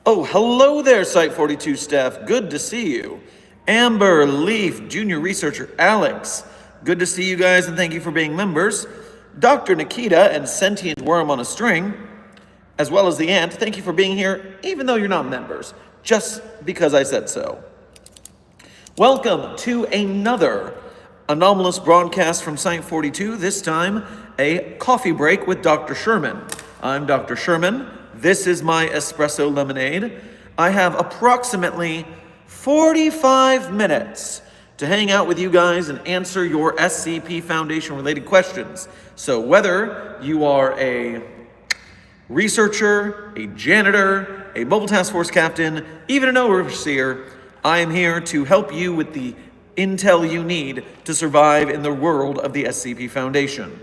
Oh, hello there, Site-42 staff. Good to see you. Amber, Leaf, Junior Researcher Alex. Good to see you guys and thank you for being members. Dr. Nikita and Sentient Worm on a String, as well as the Ant, thank you for being here, even though you're not members, just because I said so. Welcome to another Anomalous broadcast from Site-42, this time a coffee break with Dr. Sherman. I'm Dr. Sherman. This is my espresso lemonade. I have approximately 45 minutes to hang out with you guys and answer your SCP Foundation related questions. So whether you are a researcher, a janitor, a mobile task force captain, even an overseer, I am here to help you with the intel you need to survive in the world of the SCP Foundation.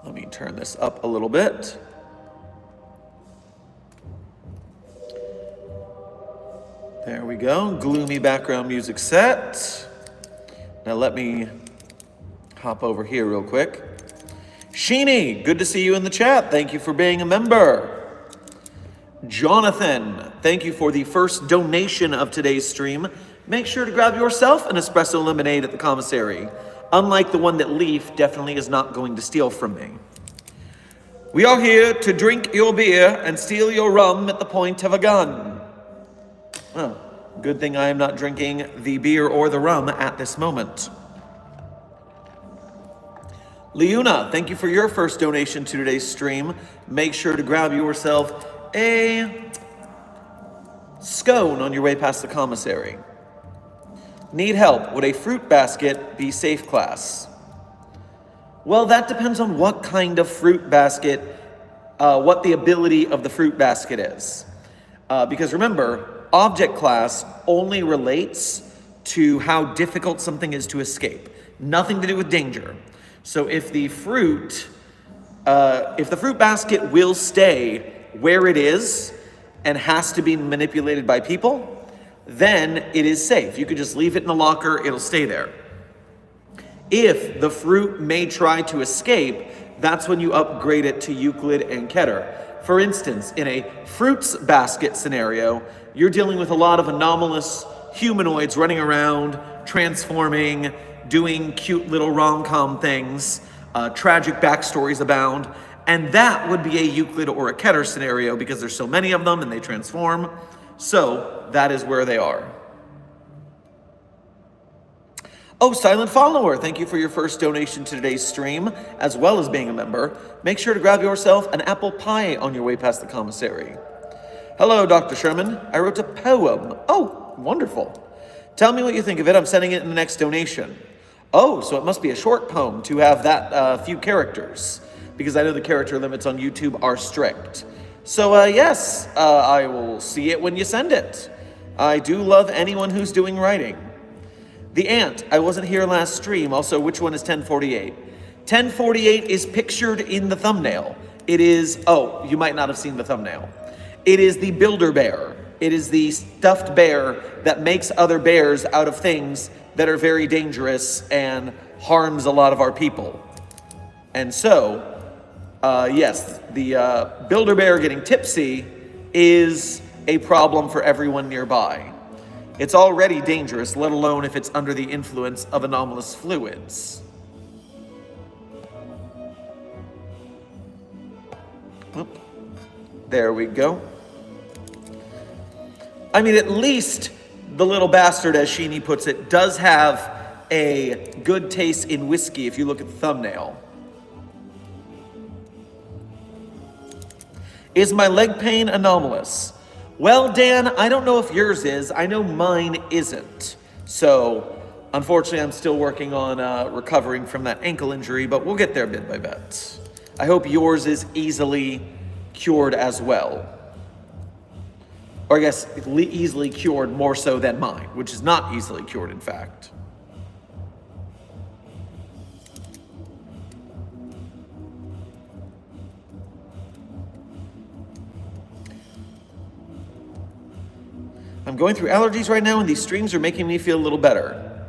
Let me turn this up a little bit. There we go, gloomy background music set. Now let me hop over here real quick. Sheeny, good to see you in the chat. Thank you for being a member. Jonathan, thank you for the first donation of today's stream. Make sure to grab yourself an espresso lemonade at the commissary. Unlike the one that Leaf definitely is not going to steal from me. We are here to drink your beer and steal your rum at the point of a gun. Well, good thing I am not drinking the beer or the rum at this moment. Leuna, thank you for your first donation to today's stream. Make sure to grab yourself a scone on your way past the commissary. Need help? Would a fruit basket be safe class? Well, that depends on what kind of fruit basket, what the ability of the fruit basket is. Because remember, object class only relates to how difficult something is to escape. Nothing to do with danger. So if the fruit basket will stay where it is and has to be manipulated by people, then it is safe. You could just leave it in the locker, it'll stay there. If the fruit may try to escape, that's when you upgrade it to Euclid and Keter. For instance, in a fruits basket scenario, you're dealing with a lot of anomalous humanoids running around, transforming, doing cute little rom-com things, tragic backstories abound, and that would be a Euclid or a Keter scenario because there's so many of them and they transform. So that is where they are. Oh, Silent Follower, thank you for your first donation to today's stream, as well as being a member. Make sure to grab yourself an apple pie on your way past the commissary. Hello, Dr. Sherman. I wrote a poem. Oh, wonderful. Tell me what you think of it. I'm sending it in the next donation. Oh, so it must be a short poem to have that few characters, because I know the character limits on YouTube are strict. So yes, I will see it when you send it. I do love anyone who's doing writing. The Ant, I wasn't here last stream. Also, which one is 1048? 1048 is pictured in the thumbnail. It is, oh, you might not have seen the thumbnail. It is the builder bear. It is the stuffed bear that makes other bears out of things that are very dangerous and harms a lot of our people. And so, yes, the builder bear getting tipsy is a problem for everyone nearby. It's already dangerous, let alone if it's under the influence of anomalous fluids. Oop. There we go. I mean, at least the little bastard, as Sheeny puts it, does have a good taste in whiskey if you look at the thumbnail. Is my leg pain anomalous? Well, Dan, I don't know if yours is. I know mine isn't. So, unfortunately, I'm still working on recovering from that ankle injury, but we'll get there bit by bit. I hope yours is easily cured as well. Or I guess easily cured more so than mine, which is not easily cured, in fact. I'm going through allergies right now and these streams are making me feel a little better.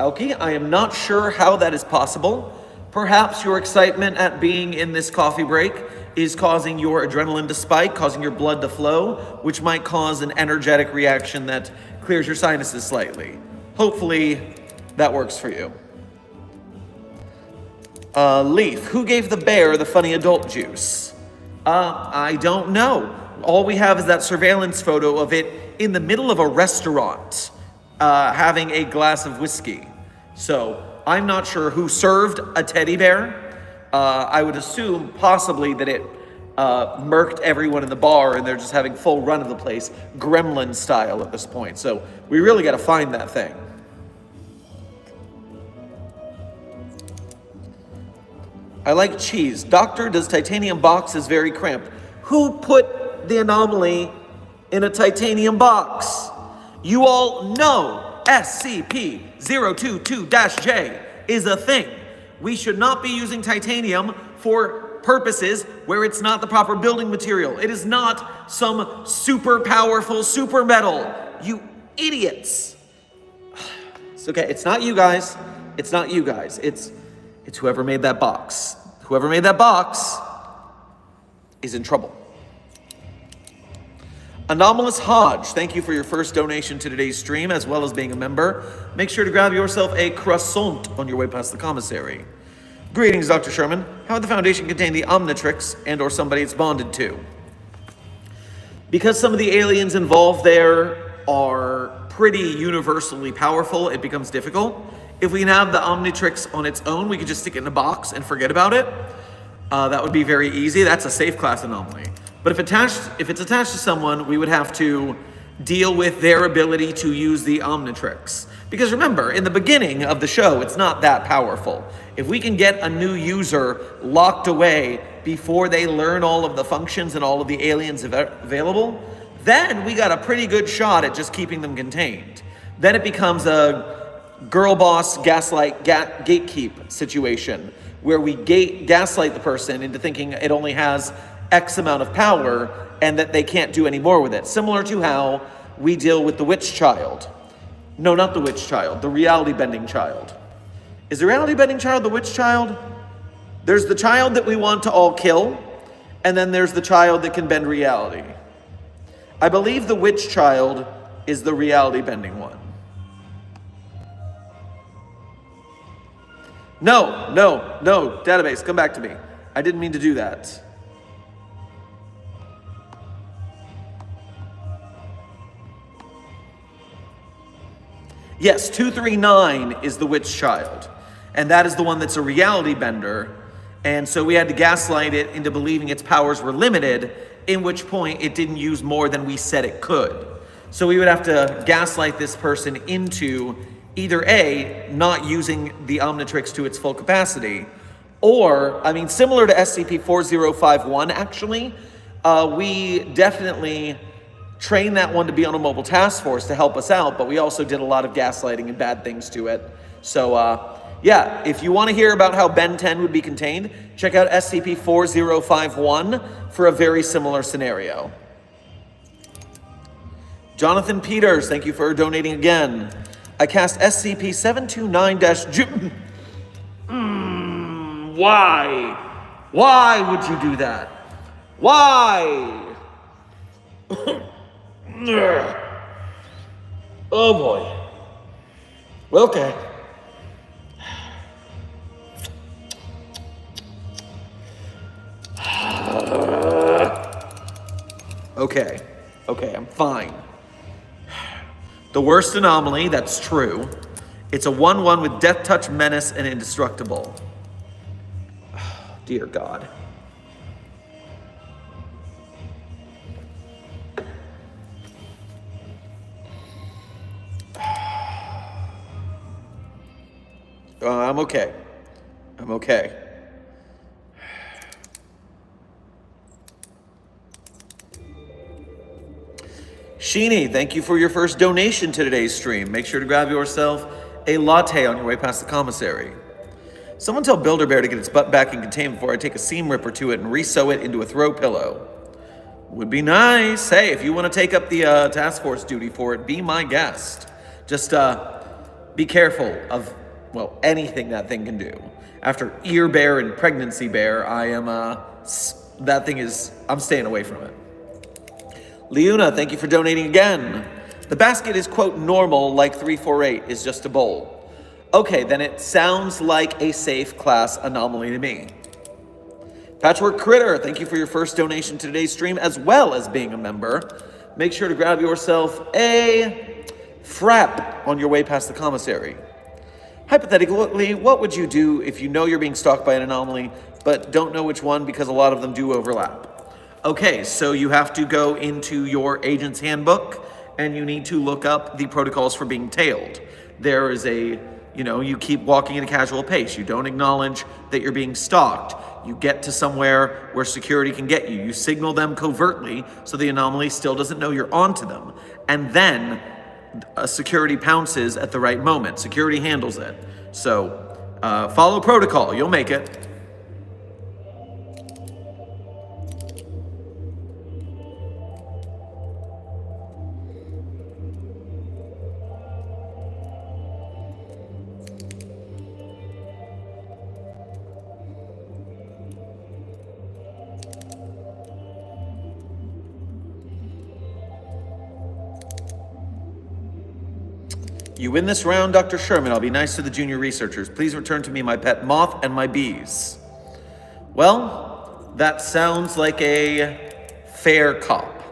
Alki, I am not sure how that is possible, Perhaps your excitement at being in this coffee break is causing your adrenaline to spike, causing your blood to flow, which might cause an energetic reaction that clears your sinuses slightly. Hopefully, that works for you. Leaf, who gave the bear the funny adult juice? I don't know. All we have is that surveillance photo of it in the middle of a restaurant, having a glass of whiskey. So, I'm not sure who served a teddy bear. I would assume possibly that it murked everyone in the bar and they're just having full run of the place, gremlin style at this point. So we really got to find that thing. I like cheese. Doctor, does titanium box is very cramped. Who put the anomaly in a titanium box? You all know SCP-022-J is a thing. We should not be using titanium for purposes where it's not the proper building material. It is not some super powerful super metal. You idiots. It's okay. It's not you guys. It's not you guys. It's whoever made that box. Whoever made that box is in trouble. Anomalous Hodge, thank you for your first donation to today's stream, as well as being a member. Make sure to grab yourself a croissant on your way past the commissary. Greetings, Dr. Sherman. How would the Foundation contain the Omnitrix and or somebody it's bonded to? Because some of the aliens involved there are pretty universally powerful, it becomes difficult. If we can have the Omnitrix on its own, we could just stick it in a box and forget about it. That would be very easy. That's a safe class anomaly. But if it's attached to someone, we would have to deal with their ability to use the Omnitrix. Because remember, in the beginning of the show, it's not that powerful. If we can get a new user locked away before they learn all of the functions and all of the aliens available, then we got a pretty good shot at just keeping them contained. Then it becomes a girl boss gaslight gatekeep situation where we gaslight the person into thinking it only has X amount of power and that they can't do any more with it. Similar to how we deal with the witch child. No, not the witch child, the reality bending child. Is the reality bending child the witch child? There's the child that we want to all kill, and then there's the child that can bend reality. I believe the witch child is the reality bending one. No, database, come back to me. I didn't mean to do that. Yes, 239 is the witch child, and that is the one that's a reality bender, and so we had to gaslight it into believing its powers were limited, in which point it didn't use more than we said it could. So we would have to gaslight this person into either A, not using the Omnitrix to its full capacity, or, I mean, similar to SCP-4051, actually, we definitely train that one to be on a mobile task force to help us out, but we also did a lot of gaslighting and bad things to it. So, yeah, if you want to hear about how Ben 10 would be contained, check out SCP-4051 for a very similar scenario. Jonathan Peters, thank you for donating again. I cast SCP-729-J... Why? Why would you do that? Why? Oh boy. Okay. Okay, I'm fine. The worst anomaly, that's true. It's a 1/1 with Death Touch, Menace, and Indestructible. Dear God. I'm okay. I'm okay. Sheeny, thank you for your first donation to today's stream. Make sure to grab yourself a latte on your way past the commissary. Someone tell Builder Bear to get its butt back in containment before I take a seam ripper to it and re-sew it into a throw pillow. Would be nice. Hey, if you want to take up the task force duty for it, be my guest. Just be careful of, well, anything that thing can do. After ear bear and pregnancy bear, I am, that thing is, I'm staying away from it. Leuna, thank you for donating again. The basket is, quote, normal, like 348 is just a bowl. Okay, then it sounds like a safe class anomaly to me. Patchwork Critter, thank you for your first donation to today's stream, as well as being a member. Make sure to grab yourself a frap on your way past the commissary. Hypothetically, what would you do if you know you're being stalked by an anomaly, but don't know which one because a lot of them do overlap? Okay, so you have to go into your agent's handbook, and you need to look up the protocols for being tailed. There is you keep walking at a casual pace. You don't acknowledge that you're being stalked. You get to somewhere where security can get you. You signal them covertly so the anomaly still doesn't know you're onto them. And then security pounces at the right moment. Security handles it. So follow protocol. You'll make it. You win this round, Dr. Sherman. I'll be nice to the junior researchers. Please return to me my pet moth and my bees. Well, that sounds like a fair cop.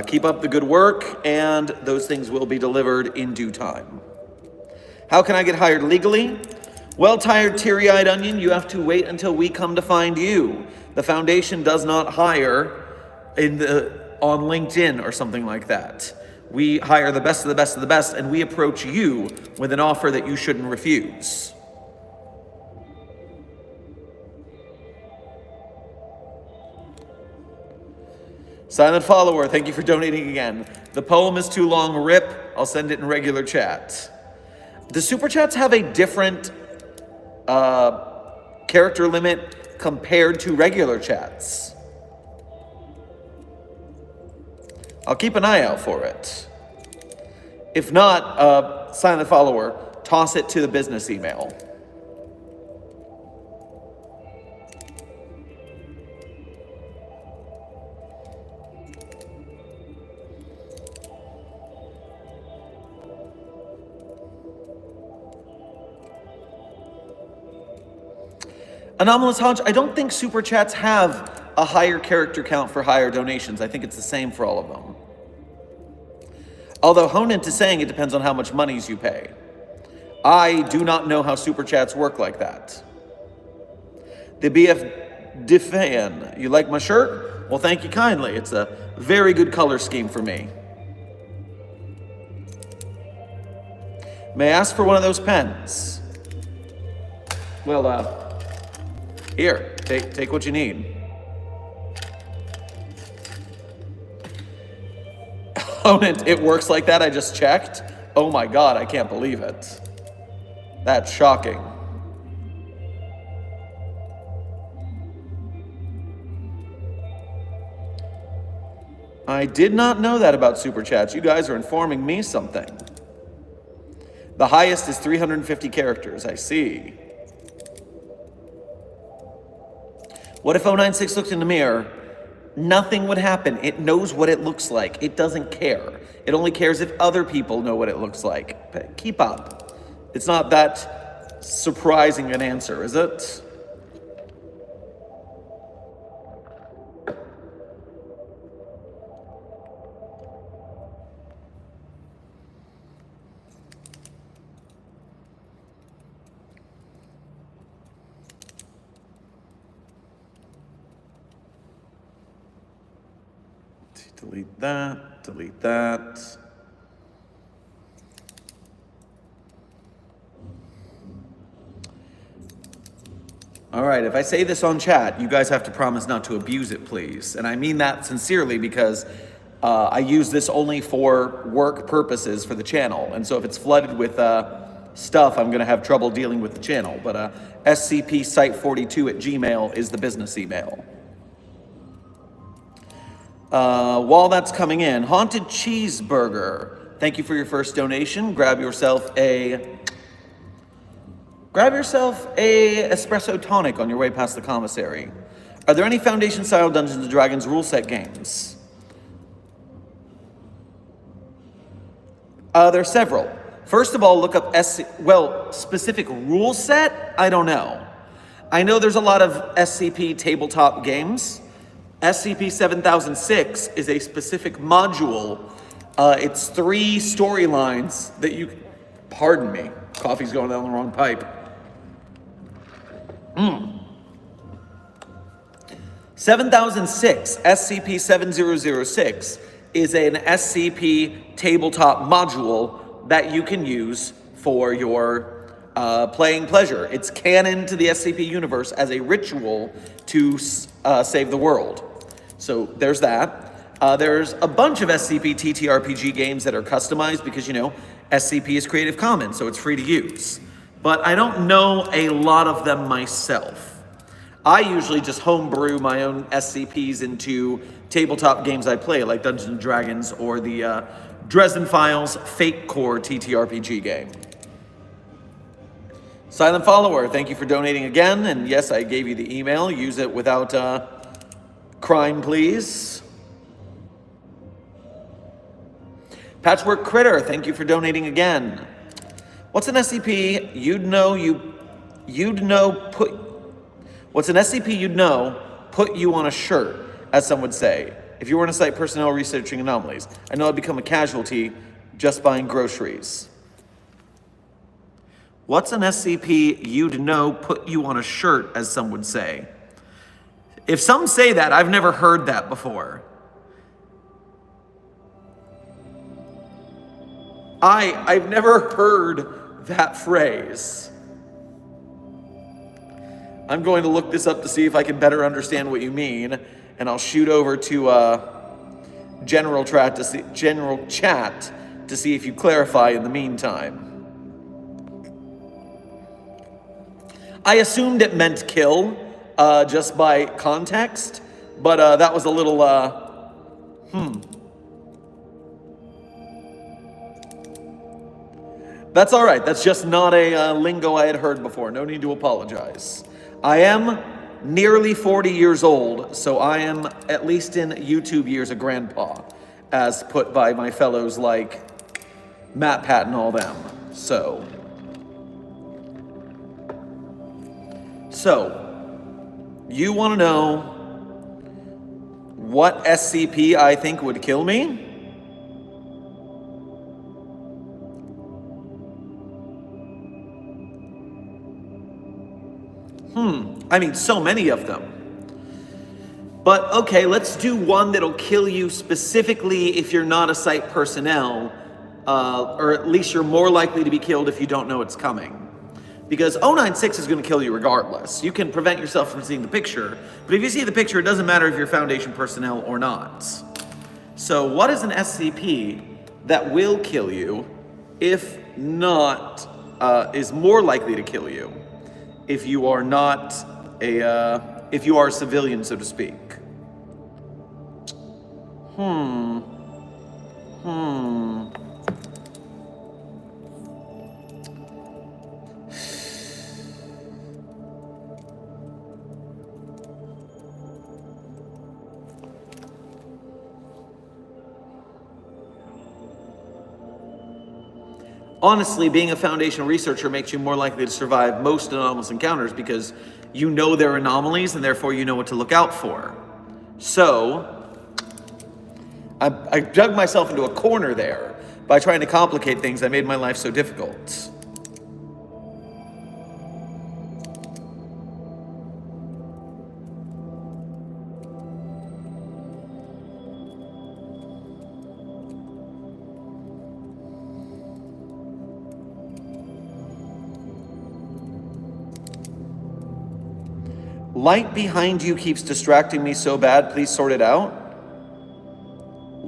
Keep up the good work, and those things will be delivered in due time. How can I get hired legally? Well, tired, teary-eyed onion, you have to wait until we come to find you. The Foundation does not hire on LinkedIn or something like that. We hire the best of the best of the best, and we approach you with an offer that you shouldn't refuse. Silent Follower, thank you for donating again. The poem is too long, rip. I'll send it in regular chat. Do super chats have a different character limit compared to regular chats? I'll keep an eye out for it. If not, Silent Follower, toss it to the business email. Anomalous Hodge, I don't think super chats have a higher character count for higher donations. I think it's the same for all of them. Although Hone into saying it depends on how much monies you pay. I do not know how super chats work like that. The BF Defan, you like my shirt? Well, thank you kindly. It's a very good color scheme for me. May I ask for one of those pens? Well, here, take what you need. It works like that, I just checked. Oh my God, I can't believe it. That's shocking. I did not know that about super chats. You guys are informing me something. The highest is 350 characters, I see. What if 096 looked in the mirror? Nothing would happen. It knows what it looks like. It doesn't care. It only cares if other people know what it looks like. But keep up. It's not that surprising an answer, is it? Delete that, delete that. All right, if I say this on chat, you guys have to promise not to abuse it, please. And I mean that sincerely because I use this only for work purposes for the channel. And so if it's flooded with stuff, I'm gonna have trouble dealing with the channel. But SCP-Site42@gmail is the business email. While that's coming in, Haunted Cheeseburger, thank you for your first donation. Grab yourself a Grab yourself a espresso tonic on your way past the commissary. Are there any Foundation-style Dungeons & Dragons rule set games? There are several. First of all, look up specific rule set? I don't know. I know there's a lot of SCP tabletop games. SCP-1006 is a specific module. It's 3 storylines that you... Pardon me. Coffee's going down the wrong pipe. 7006, SCP-7006, is an SCP tabletop module that you can use for your playing pleasure. It's canon to the SCP universe as a ritual to save the world. So there's that. There's a bunch of SCP TTRPG games that are customized because, you know, SCP is Creative Commons, so it's free to use. But I don't know a lot of them myself. I usually just homebrew my own SCPs into tabletop games I play, like Dungeons & Dragons or the Dresden Files Fate Core TTRPG game. Silent Follower, thank you for donating again. And yes, I gave you the email. Use it without crime, please. Patchwork Critter, thank you for donating again. What's an SCP What's an SCP you'd know put you on a shirt, as some would say, if you were in a site personnel researching anomalies? I know I'd become a casualty just buying groceries. What's an SCP you'd know put you on a shirt, as some would say? If some say that, I've never heard that before. I've never heard that phrase. I'm going to look this up to see if I can better understand what you mean, and I'll shoot over to general chat to see if you clarify in the meantime. I assumed it meant kill, just by context, but that was a little, That's all right. That's just not a lingo I had heard before. No need to apologize. I am nearly 40 years old, so I am, at least in YouTube years, a grandpa, as put by my fellows like Matt, Pat, and all them. So, you want to know what SCP I think would kill me? I mean, so many of them. But okay, let's do one that'll kill you specifically if you're not a site personnel, or at least you're more likely to be killed if you don't know it's coming. Because 096 is going to kill you regardless. You can prevent yourself from seeing the picture, but if you see the picture, it doesn't matter if you're Foundation personnel or not. So what is an SCP that will kill you, if not, is more likely to kill you if you are not if you are a civilian, so to speak? Honestly, being a Foundation researcher makes you more likely to survive most anomalous encounters because you know they're anomalies and therefore you know what to look out for. So, I dug myself into a corner there by trying to complicate things that made my life so difficult. Light behind you keeps distracting me so bad, please sort it out.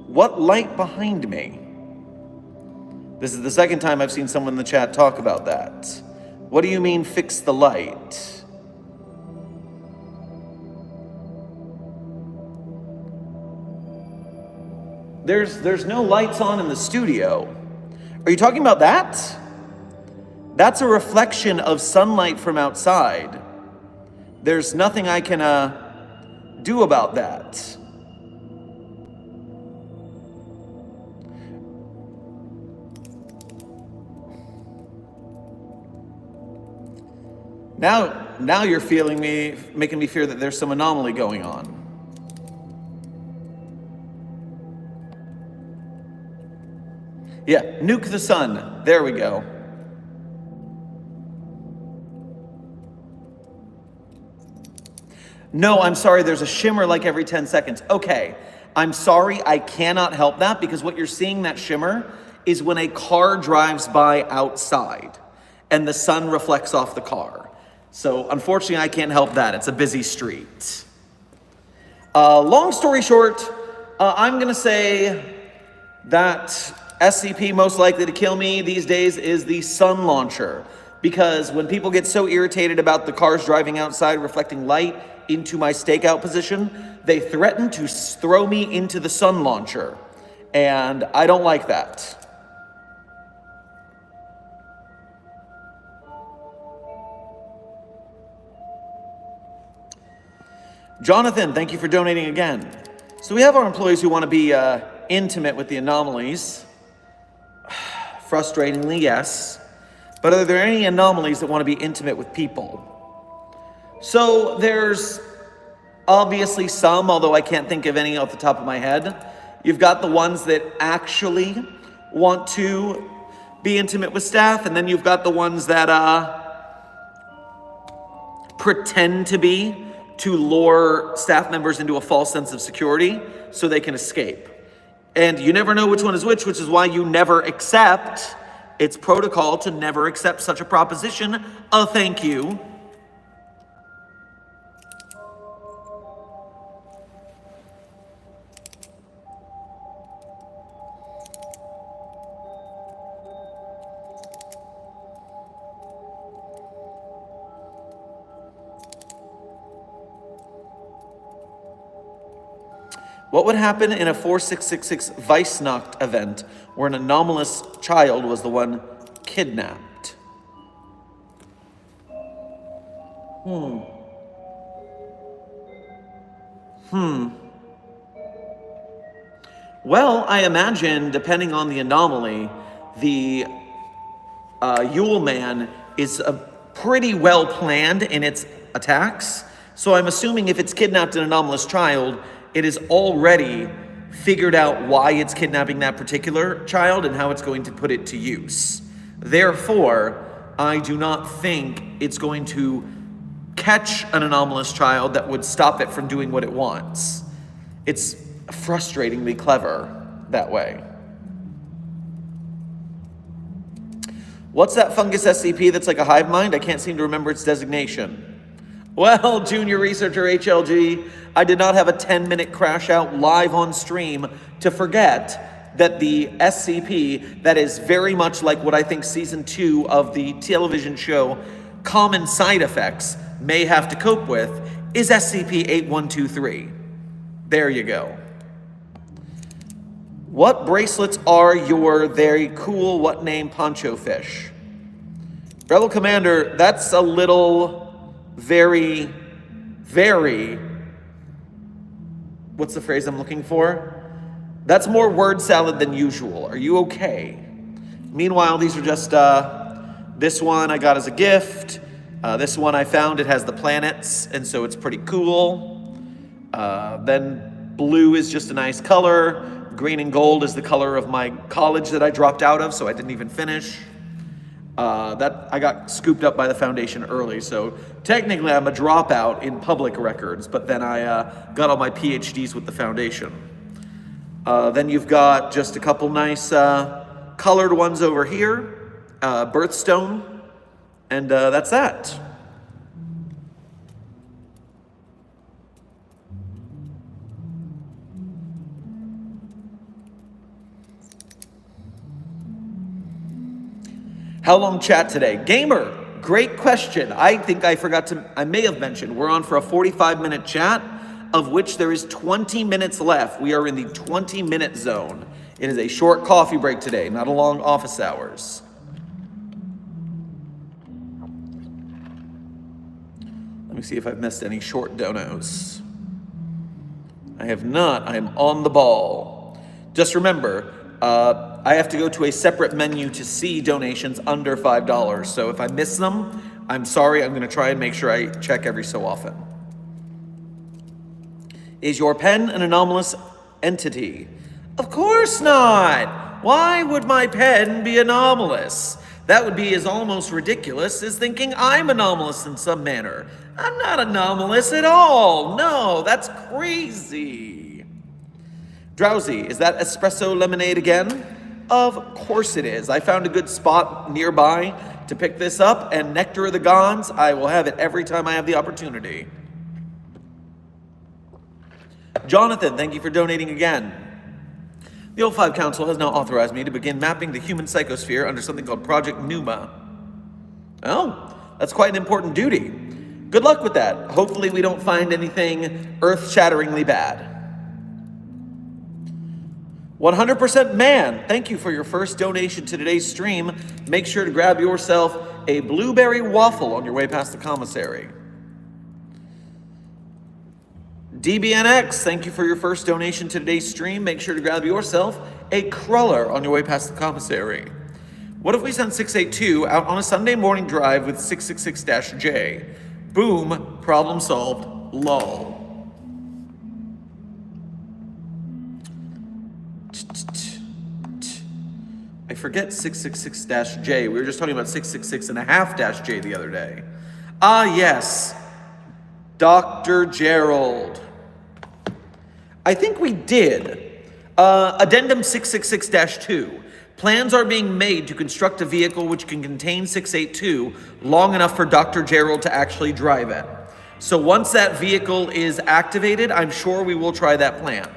What light behind me? This is the second time I've seen someone in the chat talk about that. What do you mean, fix the light? There's no lights on in the studio. Are you talking about that? That's a reflection of sunlight from outside. There's nothing I can do about that. Now you're making me fear that there's some anomaly going on. Yeah, nuke the sun. There we go. No, I'm sorry, there's a shimmer like every 10 seconds. Okay, I'm sorry, I cannot help that because what you're seeing, that shimmer, is when a car drives by outside and the sun reflects off the car. So unfortunately, I can't help that. It's a busy street. Long story short, I'm gonna say that SCP most likely to kill me these days is the sun launcher. Because when people get so irritated about the cars driving outside reflecting light into my stakeout position, they threaten to throw me into the sun launcher. And I don't like that. Jonathan, thank you for donating again. So we have our employees who want to be intimate with the anomalies. Frustratingly, yes. But are there any anomalies that want to be intimate with people? So there's obviously some, although I can't think of any off the top of my head. You've got the ones that actually want to be intimate with staff, and then you've got the ones that pretend to be, to lure staff members into a false sense of security so they can escape. And you never know which one is which is why you never accept. It's protocol to never accept such a proposition. Thank you. What would happen in a 4666 Weissnacht event where an anomalous child was the one kidnapped? Well, I imagine, depending on the anomaly, the Yule Man is pretty well planned in its attacks. So I'm assuming if it's kidnapped an anomalous child, it is already figured out why it's kidnapping that particular child and how it's going to put it to use. Therefore, I do not think it's going to catch an anomalous child that would stop it from doing what it wants. It's frustratingly clever that way. What's that fungus SCP that's like a hive mind? I can't seem to remember its designation. Well, Junior Researcher HLG, I did not have a 10-minute crash out live on stream to forget that the SCP that is very much like what I think season 2 of the television show Common Side Effects may have to cope with is SCP-8123. There you go. What bracelets are your very cool what name poncho fish? Rebel Commander, that's a little very, what's the phrase I'm looking for? That's more word salad than usual. Are you okay? Meanwhile, these are just, this one I got as a gift. This one I found, it has the planets, and so it's pretty cool. Then blue is just a nice color. Green and gold is the color of my college that I dropped out of, so I didn't even finish. That I got scooped up by the Foundation early, so technically I'm a dropout in public records, but then I got all my PhDs with the Foundation. Then you've got just a couple nice colored ones over here, birthstone, and that's that. How long chat today? Gamer, great question. I think I may have mentioned, we're on for a 45-minute chat, of which there is 20 minutes left. We are in the 20-minute zone. It is a short coffee break today, not a long office hours. me see if I've missed any short donos. I have not. I am on the ball. Just remember, I have to go to a separate menu to see donations under $5. So if I miss them, I'm sorry. I'm going to try and make sure I check every so often. Is your pen an anomalous entity? Of course not. Why would my pen be anomalous? That would be as almost ridiculous as thinking I'm anomalous in some manner. I'm not anomalous at all. No, that's crazy. Drowsy, is that espresso lemonade again? Of course it is. I found a good spot nearby to pick this up, and Nectar of the Gods, I will have it every time I have the opportunity. Jonathan, thank you for donating again. The O5 Council has now authorized me to begin mapping the human psychosphere under something called Project Numa. Oh, that's quite an important duty. Good luck with that. Hopefully we don't find anything earth-shatteringly bad. 100% Man, thank you for your first donation to today's stream. Make sure to grab yourself a blueberry waffle on your way past the commissary. DBNX, thank you for your first donation to today's stream. Make sure to grab yourself a cruller on your way past the commissary. What if we send 682 out on a Sunday morning drive with 666-J? Boom, problem solved, lol. I forget 666-J. We were just talking about 666.5-J the other day. Ah, yes. Dr. Gerald. I think we did. Addendum 666-2. Plans are being made to construct a vehicle which can contain 682 long enough for Dr. Gerald to actually drive it. So once that vehicle is activated, I'm sure we will try that plan.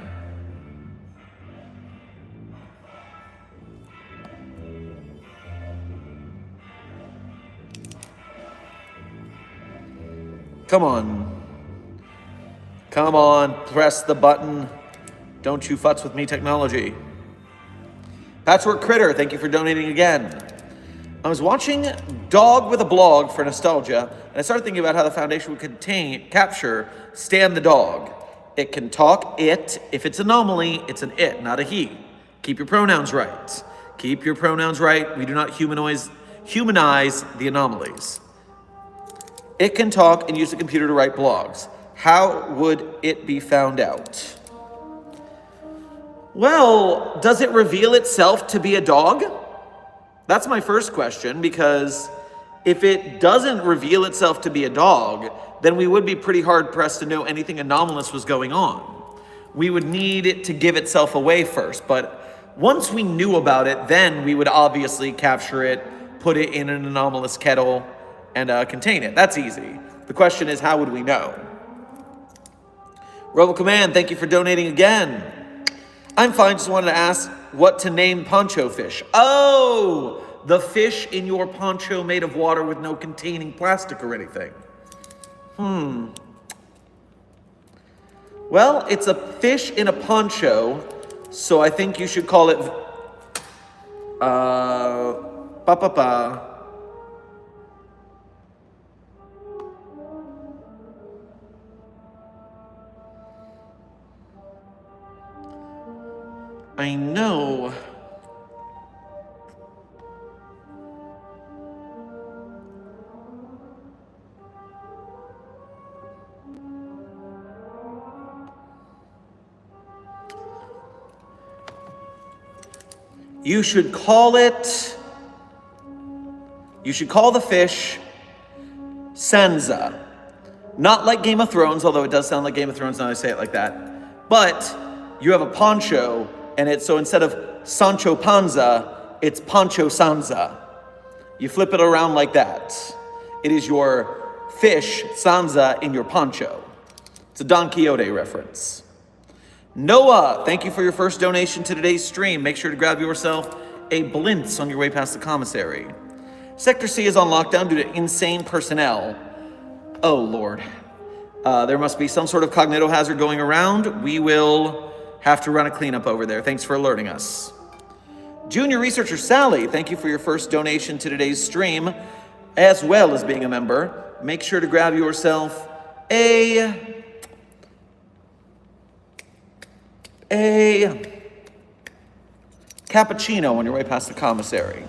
Come on. Come on, press the button. Don't you futz with me, technology. Patchwork Critter, thank you for donating again. I was watching Dog with a Blog for nostalgia, and I started thinking about how the Foundation would capture Stan the dog. It can talk, it. If it's anomaly, it's an it, not a he. Keep your pronouns right. Keep your pronouns right. We do not humanize the anomalies. It can talk and use the computer to write blogs. How would it be found out? Well, does it reveal itself to be a dog? That's my first question, because if it doesn't reveal itself to be a dog, then we would be pretty hard-pressed to know anything anomalous was going on. We would need it to give itself away first, but once we knew about it, then we would obviously capture it, put it in an anomalous kettle, and contain it. That's easy. The question is, how would we know? Rebel Command, thank you for donating again. I'm fine, just wanted to ask what to name poncho fish. Oh, the fish in your poncho made of water with no containing plastic or anything. Well, it's a fish in a poncho, so I think you should call it I know. You should call the fish Sansa. Not like Game of Thrones, although it does sound like Game of Thrones now I say it like that. But you have a poncho, and so instead of Sancho Panza, it's Pancho Sansa. You flip it around like that. It is your fish Sansa in your poncho. It's a Don Quixote reference. Noah, thank you for your first donation to today's stream. Make sure to grab yourself a Blintz on your way past the commissary. Sector C is on lockdown due to insane personnel. Oh, Lord. There must be some sort of cognitohazard going around. We will have to run a cleanup over there. Thanks for alerting us. Junior Researcher Sally, thank you for your first donation to today's stream, as well as being a member. Make sure to grab yourself a cappuccino on your way past the commissary.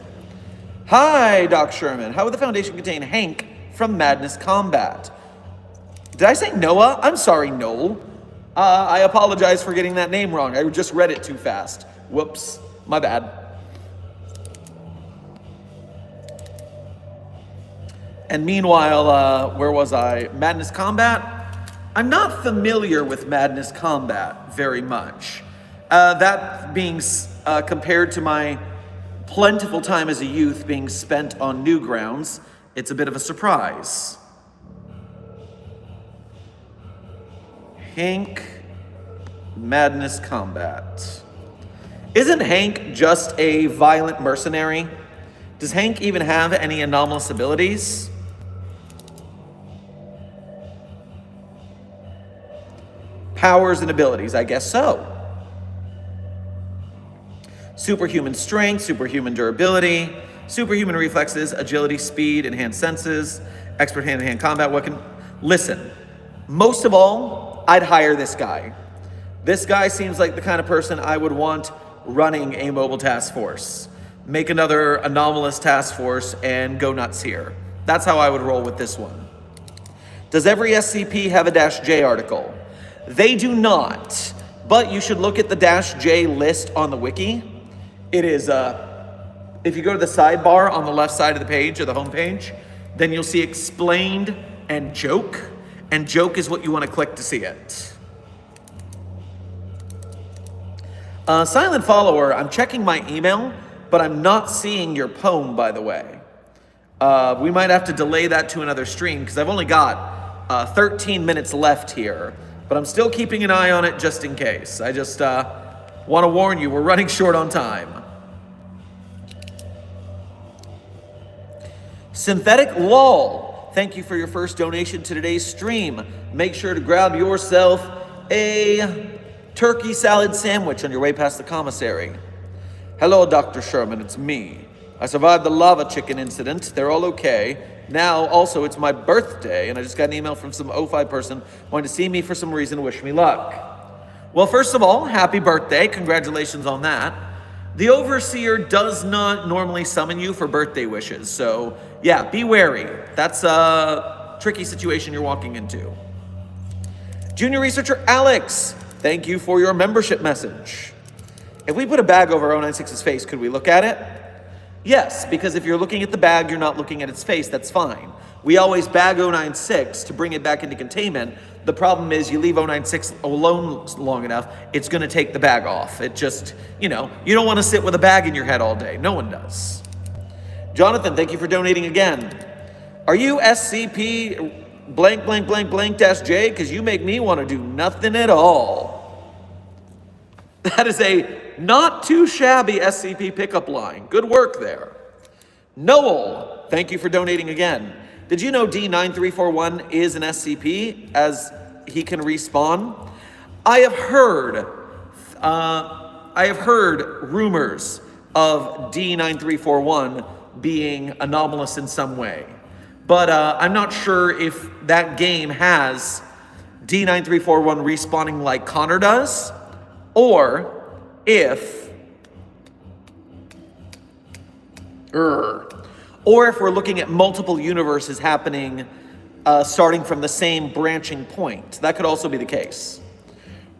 Hi, Doc Sherman. How would the Foundation contain Hank from Madness Combat? Did I say Noah? I'm sorry, Noel. I apologize for getting that name wrong. I just read it too fast. Whoops. My bad. And meanwhile, where was I? Madness Combat? I'm not familiar with Madness Combat very much. That being compared to my plentiful time as a youth being spent on Newgrounds, it's a bit of a surprise. Hank, Madness Combat. Isn't Hank just a violent mercenary? Does Hank even have any anomalous abilities? Powers and abilities, I guess so. Superhuman strength, superhuman durability, superhuman reflexes, agility, speed, enhanced senses, expert hand-to-hand combat weapon. Listen, most of all, I'd hire this guy. This guy seems like the kind of person I would want running a mobile task force. Make another anomalous task force and go nuts here. That's how I would roll with this one. Does every SCP have a -J article? They do not, but you should look at the -J list on the wiki. It is, if you go to the sidebar on the left side of the page, or the home page, then you'll see explained and joke is what you want to click to see it. Silent Follower, I'm checking my email, but I'm not seeing your poem, by the way. We might have to delay that to another stream, because I've only got 13 minutes left here, but I'm still keeping an eye on it just in case. I just want to warn you, we're running short on time. Synthetic Lol, thank you for your first donation to today's stream. Make sure to grab yourself a turkey salad sandwich on your way past the commissary. Hello, Dr. Sherman, it's me. I survived the lava chicken incident. They're all okay. Now, also, it's my birthday, and I just got an email from some O5 person wanting to see me for some reason, wish me luck. Well, first of all, happy birthday. Congratulations on that. The Overseer does not normally summon you for birthday wishes, so yeah, be wary. That's a tricky situation you're walking into. Junior Researcher Alex, thank you for your membership message. If we put a bag over 096's face, could we look at it? Yes, because if you're looking at the bag, you're not looking at its face, that's fine. We always bag 096 to bring it back into containment. The problem is you leave 096 alone long enough, it's gonna take the bag off. It just, you know, you don't wanna sit with a bag in your head all day. No one does. Jonathan, thank you for donating again. Are you SCP blank blank blank blank -J? Because you make me wanna do nothing at all. That is a not too shabby SCP pickup line. Good work there. Noel, thank you for donating again. Did you know D9341 is an SCP, as he can respawn? I have heard rumors of D9341 being anomalous in some way, but I'm not sure if that game has D9341 respawning like Connor does, or if we're looking at multiple universes happening, starting from the same branching point. That could also be the case.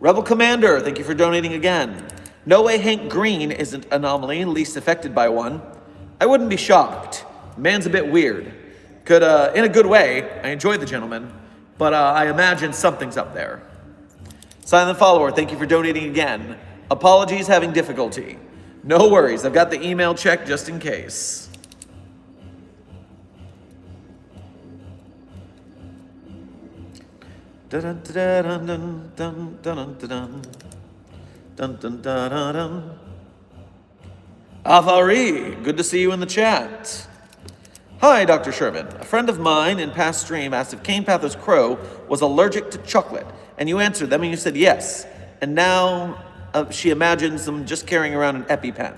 Rebel Commander, thank you for donating again. No way Hank Green isn't Anomaly, least affected by one. I wouldn't be shocked. Man's a bit weird. Could, in a good way, I enjoy the gentleman, but I imagine something's up there. Silent Follower, thank you for donating again. Apologies, having difficulty. No worries, I've got the email checked just in case. Avari, good to see you in the chat. Hi, Dr. Sherman. A friend of mine in past stream asked if Cane Pathos Crow was allergic to chocolate, and you answered them and you said yes. And now she imagines them just carrying around an EpiPen.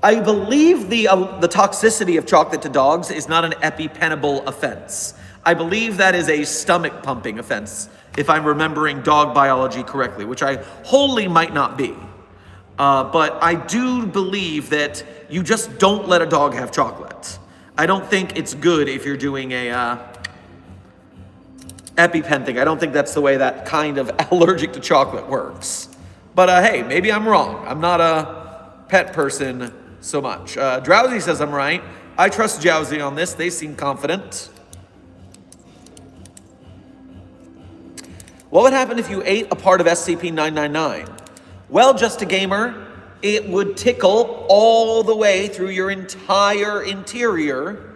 I believe the toxicity of chocolate to dogs is not an EpiPenable offense. I believe that is a stomach pumping offense, if I'm remembering dog biology correctly, which I wholly might not be. But I do believe that you just don't let a dog have chocolate. I don't think it's good if you're doing a EpiPen thing. I don't think that's the way that kind of allergic to chocolate works. But hey, maybe I'm wrong. I'm not a pet person so much. Drowsy says I'm right. I trust Jowsy on this. They seem confident. What would happen if you ate a part of SCP-999? Well, Just a Gamer, it would tickle all the way through your entire interior,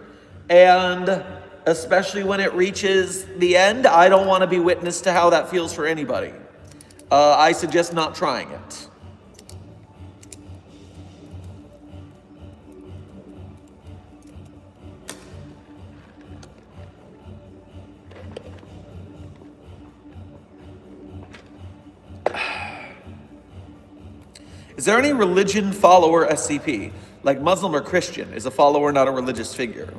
and especially when it reaches the end, I don't want to be witness to how that feels for anybody. I suggest not trying it. Is there any religion follower SCP? Like Muslim or Christian? Is a follower not a religious figure?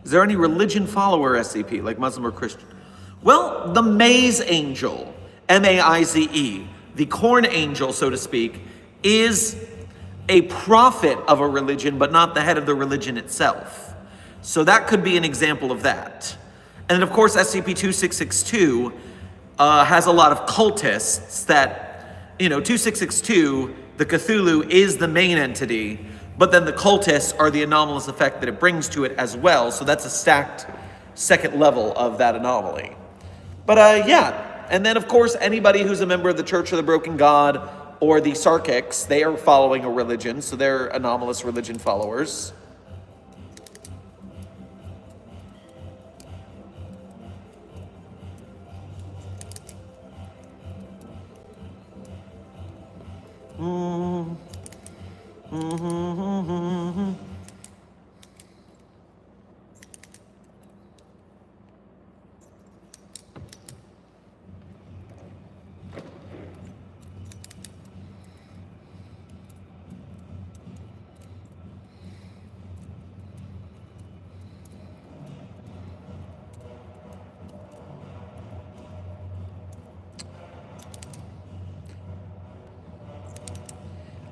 Is there any religion follower SCP? Like Muslim or Christian? Well, the Maze Angel, M-A-I-Z-E, the Corn Angel, so to speak, is a prophet of a religion, but not the head of the religion itself. So that could be an example of that. And then, of course, SCP-2662 has a lot of cultists that, 2662, the Cthulhu is the main entity, but then the cultists are the anomalous effect that it brings to it as well. So that's a stacked second level of that anomaly. But yeah, and then of course, anybody who's a member of the Church of the Broken God or the Sarkics, they are following a religion, so they're anomalous religion followers.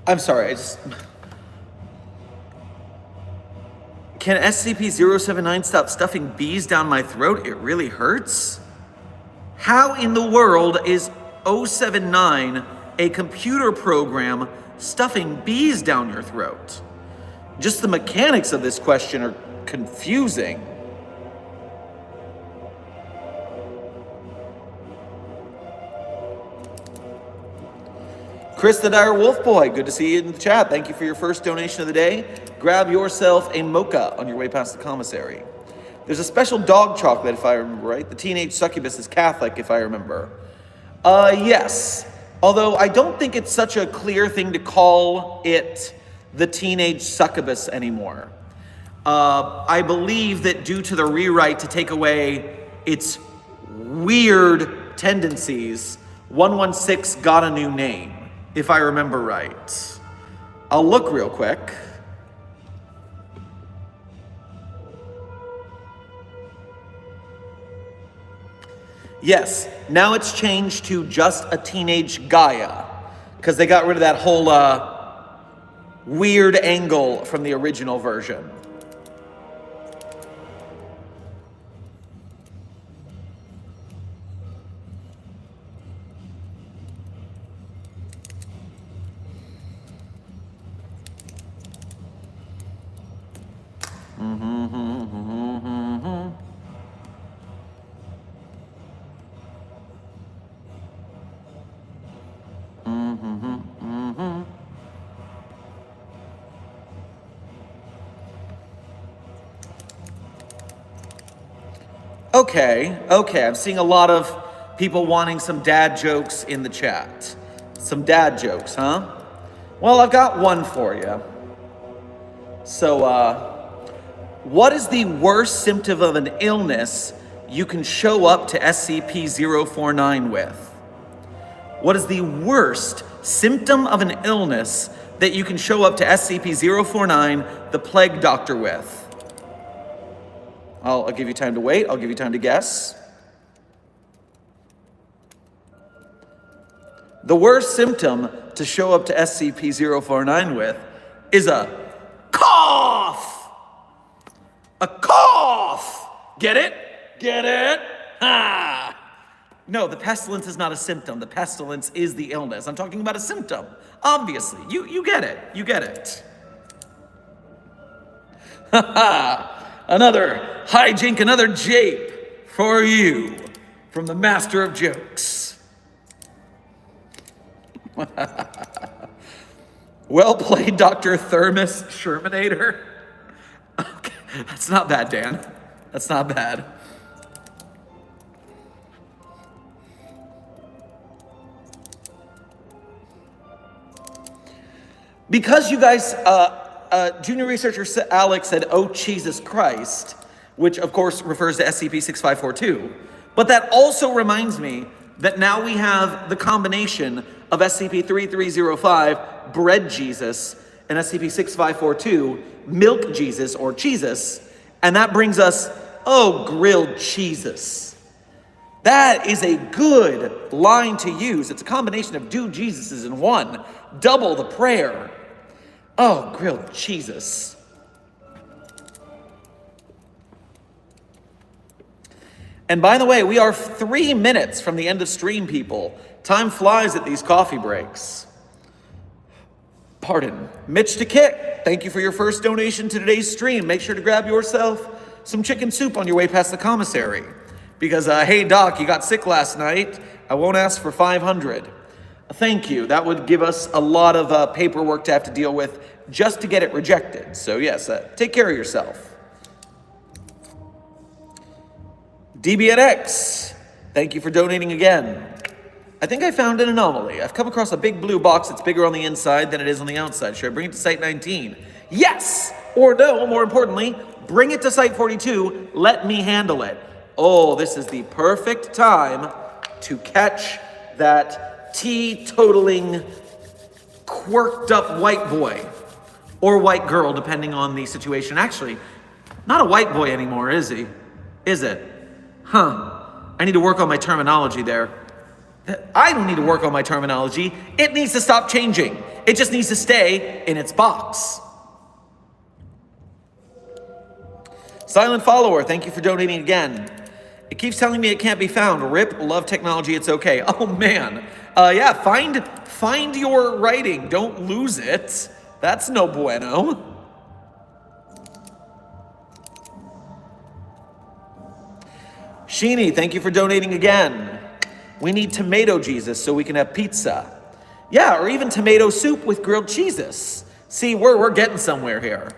I'm sorry, Can SCP-079 stop stuffing bees down my throat? It really hurts. How in the world is 079 a computer program stuffing bees down your throat? Just the mechanics of this question are confusing. Chris the Dire Wolf Boy, good to see you in the chat. Thank you for your first donation of the day. Grab yourself a mocha on your way past the commissary. There's a special dog chocolate, if I remember right. The teenage succubus is Catholic, if I remember. Yes. Although I don't think it's such a clear thing to call it the teenage succubus anymore. I believe that due to the rewrite to take away its weird tendencies, 116 got a new name, if I remember right. I'll look real quick. Yes, now it's changed to just a teenage Gaia, because they got rid of that whole weird angle from the original version. Okay, I'm seeing a lot of people wanting some dad jokes in the chat. Some dad jokes, huh? Well, I've got one for you. So, what is the worst symptom of an illness you can show up to SCP-049 with? What is the worst symptom of an illness that you can show up to SCP-049, the Plague Doctor, with? I'll give you time to wait. I'll give you time to guess. The worst symptom to show up to SCP-049 with is a cough. A cough. Get it? Get it? Ha! No, the pestilence is not a symptom. The pestilence is the illness. I'm talking about a symptom. Obviously. You get it. You get it. Ha ha! Another hijink, another jape for you from the master of jokes. Well played, Dr. Thermos Shermanator. Okay, that's not bad, Dan. That's not bad. Because you guys, junior researcher Alex said, "Oh, Jesus Christ," which of course refers to SCP-6542. But that also reminds me that now we have the combination of SCP-3305, Bread Jesus, and SCP-6542, Milk Jesus or Jesus, and that brings us, oh, Grilled Jesus. That is a good line to use. It's a combination of two Jesuses in one. Double the prayer. Oh, Grilled Jesus. And by the way, we are 3 minutes from the end of stream, people. Time flies at these coffee breaks. Pardon. Mitch to Kit, thank you for your first donation to today's stream. Make sure to grab yourself some chicken soup on your way past the commissary. Because, hey, Doc, you got sick last night. I won't ask for 500. Thank you. That would give us a lot of paperwork to have to deal with just to get it rejected. So, yes, take care of yourself. DBNX, thank you for donating again. I think I found an anomaly. I've come across a big blue box that's bigger on the inside than it is on the outside. Should I bring it to Site 19? Yes! Or no, more importantly, bring it to Site 42. Let me handle it. Oh, this is the perfect time to catch that teetotaling, quirked up white boy. Or white girl, depending on the situation. Actually, not a white boy anymore, is he? Is it? Huh. I need to work on my terminology there. I don't need to work on my terminology. It needs to stop changing. It just needs to stay in its box. Silent Follower, thank you for donating again. It keeps telling me it can't be found. RIP, love technology, it's okay. Oh man. Yeah, find your writing. Don't lose it. That's no bueno. Sheeny, thank you for donating again. We need tomato Jesus so we can have pizza. Yeah, or even tomato soup with grilled cheeses. See, we're getting somewhere here.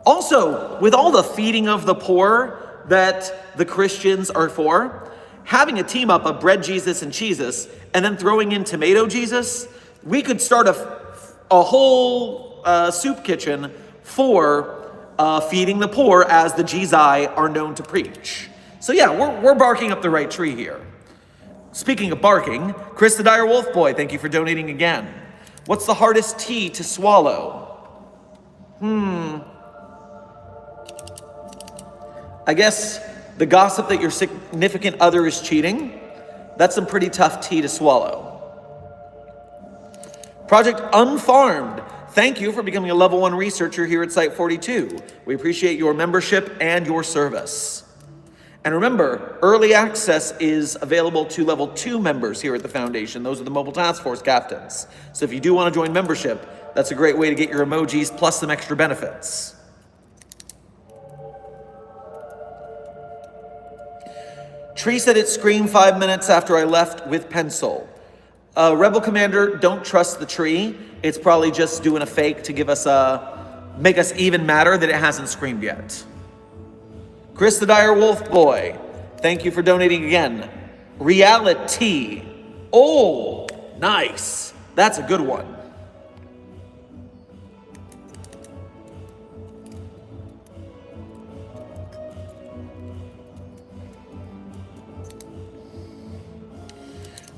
Also, with all the feeding of the poor that the Christians are for, having a team up of bread Jesus and cheeses, and then throwing in tomato Jesus, we could start a whole soup kitchen for feeding the poor as the Jizai are known to preach. So yeah, we're barking up the right tree here. Speaking of barking, Chris the Dire Wolf Boy, thank you for donating again. What's the hardest tea to swallow? I guess the gossip that your significant other is cheating, that's some pretty tough tea to swallow. Project Unfarmed, thank you for becoming a level 1 researcher here at Site 42. We appreciate your membership and your service. And remember, early access is available to level 2 members here at the Foundation. Those are the Mobile Task Force captains. So if you do want to join membership, that's a great way to get your emojis plus some extra benefits. Tree said it screamed 5 minutes after I left with pencil. Rebel Commander, don't trust the tree. It's probably just doing a fake to give us make us even madder that it hasn't screamed yet. Chris the Dire Wolf Boy, thank you for donating again. Reality. Oh, nice. That's a good one.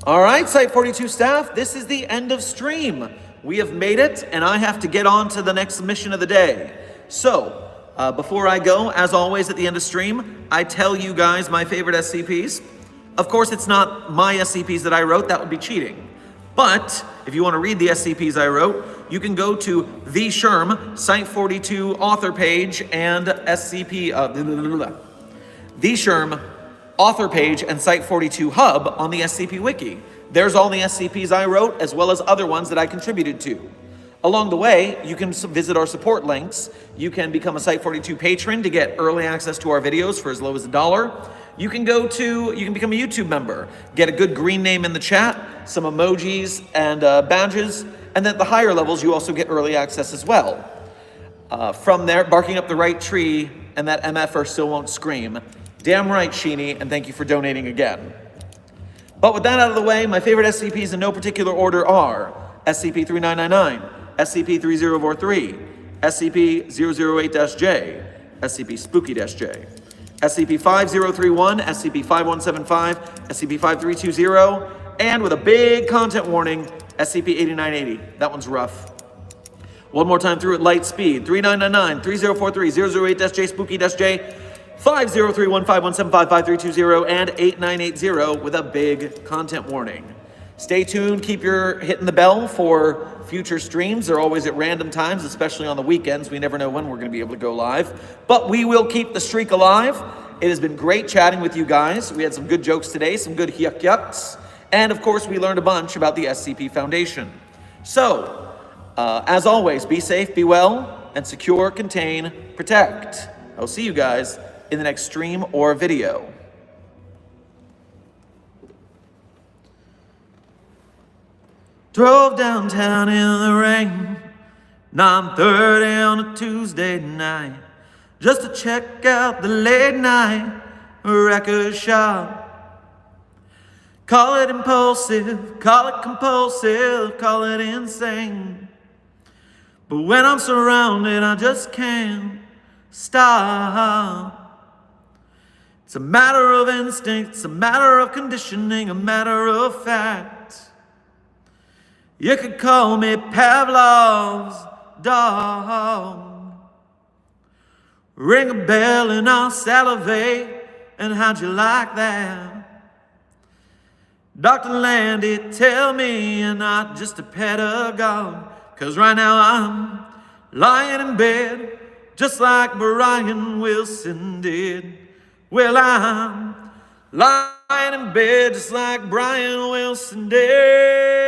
All right, Site 42 staff, this is the end of stream. We have made it, and I have to get on to the next mission of the day. So, Before I go, as always at the end of stream, I tell you guys my favorite SCPs. Of course, it's not my SCPs that I wrote, that would be cheating. But if you want to read the SCPs I wrote, you can go to the Sherm, Site 42 author page and the Sherm author page and Site 42 hub on the SCP Wiki. There's all the SCPs I wrote, as well as other ones that I contributed to. Along the way, you can visit our support links. You can become a Site 42 patron to get early access to our videos for as low as $1. You can become a YouTube member, get a good green name in the chat, some emojis and badges, and then at the higher levels, you also get early access as well. From there, barking up the right tree, and that MFer still won't scream. Damn right, Sheeny, and thank you for donating again. But with that out of the way, my favorite SCPs in no particular order are SCP-3999, SCP-3043, SCP-008-J, SCP-Spooky-J, SCP-5031, SCP-5175, SCP-5320, and with a big content warning, SCP-8980. That one's rough. One more time through at light speed. 3999, 3043, 008-J, Spooky-J, 5031, 5175, 5320, and 8980 with a big content warning. Stay tuned, hitting the bell for future streams. They're always at random times, especially on the weekends. We never know when we're going to be able to go live. But we will keep the streak alive. It has been great chatting with you guys. We had some good jokes today, some good yucks. And of course, we learned a bunch about the SCP Foundation. So, as always, be safe, be well, and secure, contain, protect. I'll see you guys in the next stream or video. Drove downtown in the rain, 9:30 on a Tuesday night, just to check out the late night record shop. Call it impulsive, call it compulsive, call it insane. But when I'm surrounded, I just can't stop. It's a matter of instinct, it's a matter of conditioning, a matter of fact. You could call me Pavlov's dog. Ring a bell and I'll salivate, and how'd you like that? Dr. Landy, tell me you're not just a pedagogue, 'cause right now I'm lying in bed, just like Brian Wilson did. Well, I'm lying in bed just like Brian Wilson did.